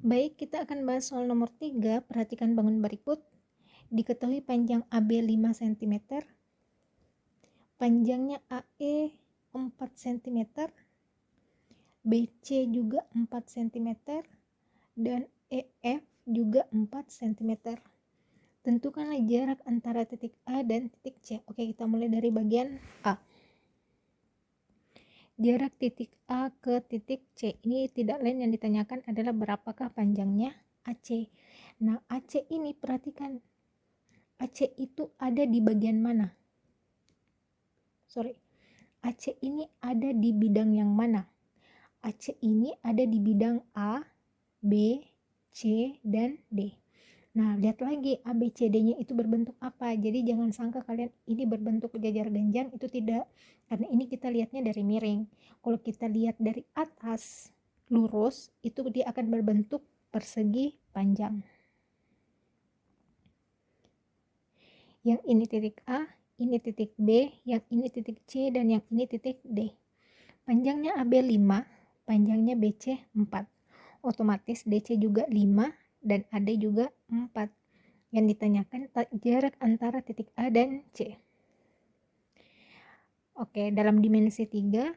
Baik, kita akan bahas soal nomor 3. Perhatikan bangun berikut. Diketahui panjang AB 5 cm, panjangnya AE 4 cm, BC juga 4 cm, dan EF juga 4 cm. Tentukanlah jarak antara titik A dan titik C. Oke, kita mulai dari bagian A. Jarak titik A ke titik C ini tidak lain yang ditanyakan adalah berapakah panjangnya AC. Nah, AC ini perhatikan, AC itu ada di bagian mana? AC ini ada di bidang yang mana? AC ini ada di bidang A, B, C, dan D. Nah, lihat lagi A, B, C, D-nya itu berbentuk apa. Jadi jangan sangka kalian ini berbentuk jajar ganjang, itu tidak. Karena ini kita lihatnya dari miring. Kalau kita lihat dari atas lurus, itu dia akan berbentuk persegi panjang. Yang ini titik A, ini titik B, yang ini titik C, dan yang ini titik D. Panjangnya AB 5, panjangnya BC 4. Otomatis DC juga 5 dan AD juga 4. Yang ditanyakan jarak antara titik A dan C. Oke, dalam dimensi 3,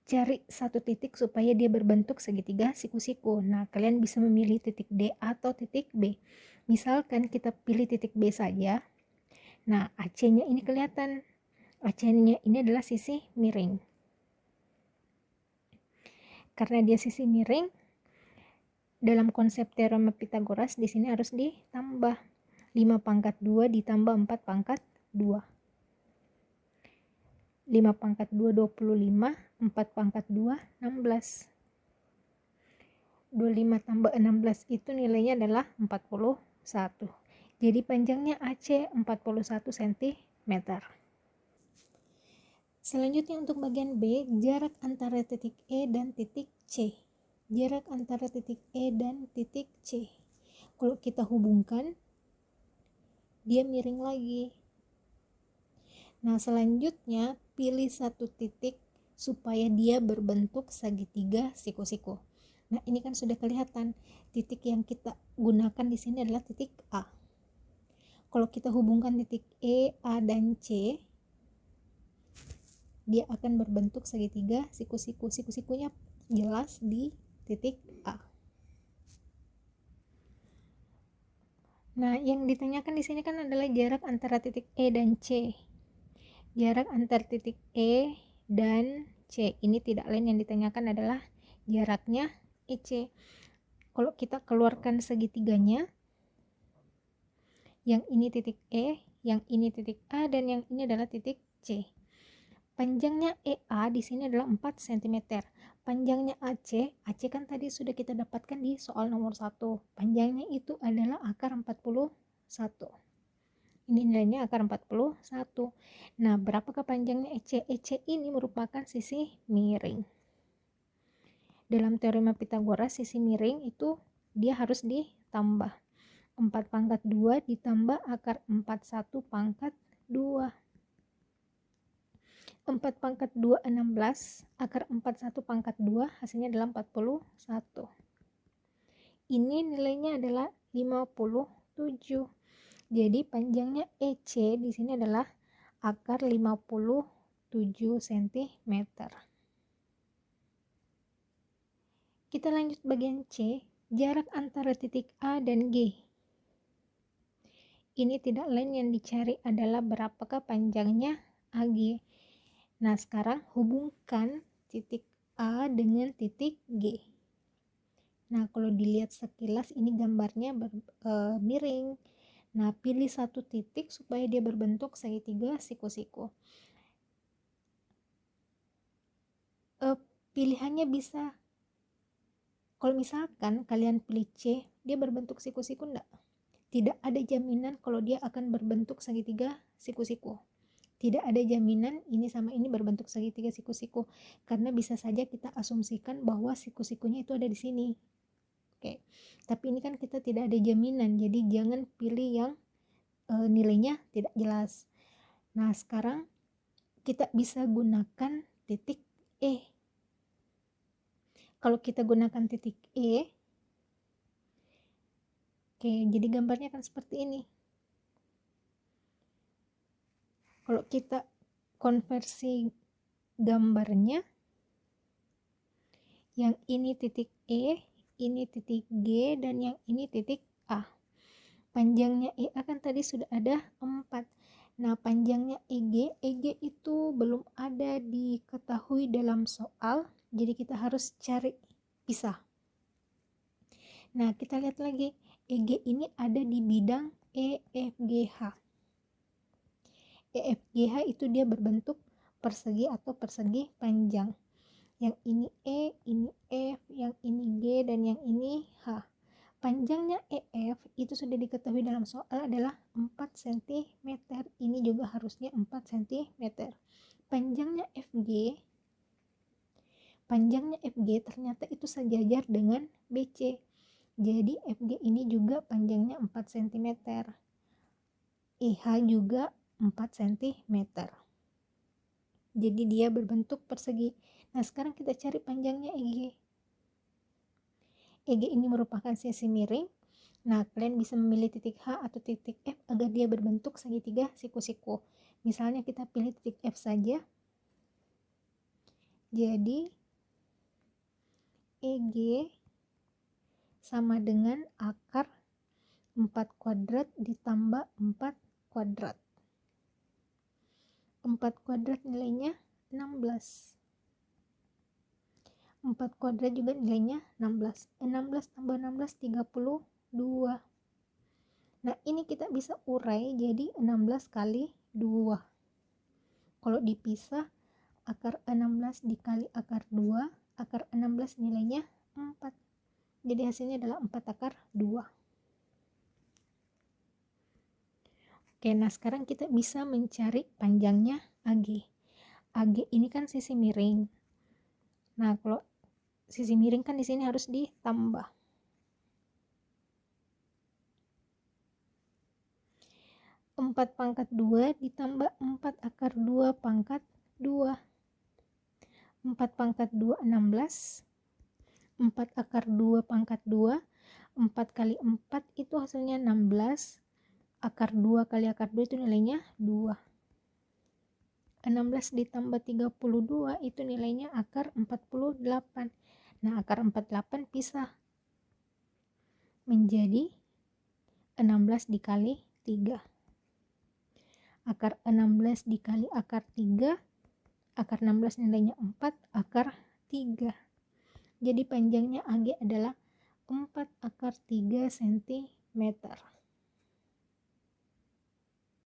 cari satu titik supaya dia berbentuk segitiga siku-siku. Nah, kalian bisa memilih titik D atau titik B. Misalkan kita pilih titik B saja. Nah, AC-nya ini kelihatan. AC-nya ini adalah sisi miring. Karena dia sisi miring, dalam konsep teorema Pythagoras di sini harus ditambah 5 pangkat 2 ditambah 4 pangkat 2. 5 pangkat 2 25, 4 pangkat 2 16. 25 tambah 16 itu nilainya adalah 41. Jadi panjangnya AC 41 cm. Selanjutnya untuk bagian B, jarak antara titik E dan titik C. Jarak antara titik E dan titik C. Kalau kita hubungkan, dia miring lagi. Nah, selanjutnya pilih satu titik supaya dia berbentuk segitiga siku-siku. Nah, ini kan sudah kelihatan. Titik yang kita gunakan di sini adalah titik A. Kalau kita hubungkan titik E, A, dan C, dia akan berbentuk segitiga siku-siku. Siku-sikunya jelas di titik A. Nah, yang ditanyakan di sini kan adalah jarak antara titik E dan C. Jarak antar titik E dan C ini tidak lain yang ditanyakan adalah jaraknya EC. Kalau kita keluarkan segitiganya, yang ini titik E, yang ini titik A, dan yang ini adalah titik C. Panjangnya EA di sini adalah 4 cm. Panjangnya AC kan tadi sudah kita dapatkan di soal nomor 1. Panjangnya itu adalah akar 41. Ini nilainya akar 41. Nah, berapakah panjangnya EC? EC ini merupakan sisi miring. Dalam teorema Pythagoras, sisi miring itu dia harus ditambah. 4 pangkat 2 ditambah akar 41 pangkat 2. 4 pangkat 2 16, akar 41 pangkat 2 hasilnya adalah 41. Ini nilainya adalah 57. Jadi panjangnya EC di sini adalah akar 57 cm. Kita lanjut bagian C, jarak antara titik A dan G. Ini tidak lain yang dicari adalah berapakah panjangnya AG. Nah, sekarang hubungkan titik A dengan titik G. Nah, kalau dilihat sekilas ini gambarnya miring. Nah, pilih satu titik supaya dia berbentuk segitiga siku-siku. Pilihannya bisa, kalau misalkan kalian pilih C, dia berbentuk siku-siku enggak? Tidak ada jaminan kalau dia akan berbentuk segitiga siku-siku. Tidak ada jaminan ini sama ini berbentuk segitiga siku-siku, karena bisa saja kita asumsikan bahwa siku-sikunya itu ada di sini. Oke. Tapi ini kan kita tidak ada jaminan, jadi jangan pilih yang nilainya tidak jelas. Nah, sekarang kita bisa gunakan titik E. Kalau kita gunakan titik E, Oke, jadi gambarnya kan seperti ini. Kalau kita konversi gambarnya, yang ini titik E, ini titik G, dan yang ini titik A. Panjangnya EA kan tadi sudah ada 4. Nah, panjangnya EG itu belum ada diketahui dalam soal, jadi kita harus cari pisah. Nah, kita lihat lagi, EG ini ada di bidang EFGH. EFGH itu dia berbentuk persegi atau persegi panjang. Yang ini E, ini F, yang ini G, dan yang ini H. Panjangnya EF itu sudah diketahui dalam soal adalah 4 cm. Ini juga harusnya 4 cm. Panjangnya FG ternyata itu sejajar dengan BC. Jadi FG ini juga panjangnya 4 cm. EH juga 4 cm. Jadi dia berbentuk persegi. Nah, sekarang kita cari panjangnya EG. EG ini merupakan sisi miring. Nah, kalian bisa memilih titik H atau titik F agar dia berbentuk segitiga siku-siku. Misalnya kita pilih titik F saja. Jadi EG sama dengan akar 4 kuadrat ditambah 4 kuadrat. 4 kuadrat nilainya 16. 4 kuadrat juga nilainya 16. 16 tambah 16, 32. Nah, ini kita bisa urai jadi 16 kali 2. Kalau dipisah, akar 16 dikali akar 2, akar 16 nilainya 4. Jadi hasilnya adalah 4 akar 2. Oke, nah sekarang kita bisa mencari panjangnya AG. AG ini kan sisi miring. Nah, kalau sisi miring kan di sini harus ditambah. 4 pangkat 2 ditambah 4 akar 2 pangkat 2. 4 pangkat 2, 16. 4 akar 2 pangkat 2. 4 kali 4 itu hasilnya 16. Akar 2 kali akar 2 itu nilainya 2. 16 ditambah 32 itu nilainya akar 48. Nah, akar 48 pisah menjadi 16 dikali 3. Akar 16 dikali akar 3, akar 16 nilainya 4, akar 3. Jadi panjangnya AG adalah 4 akar 3 cm.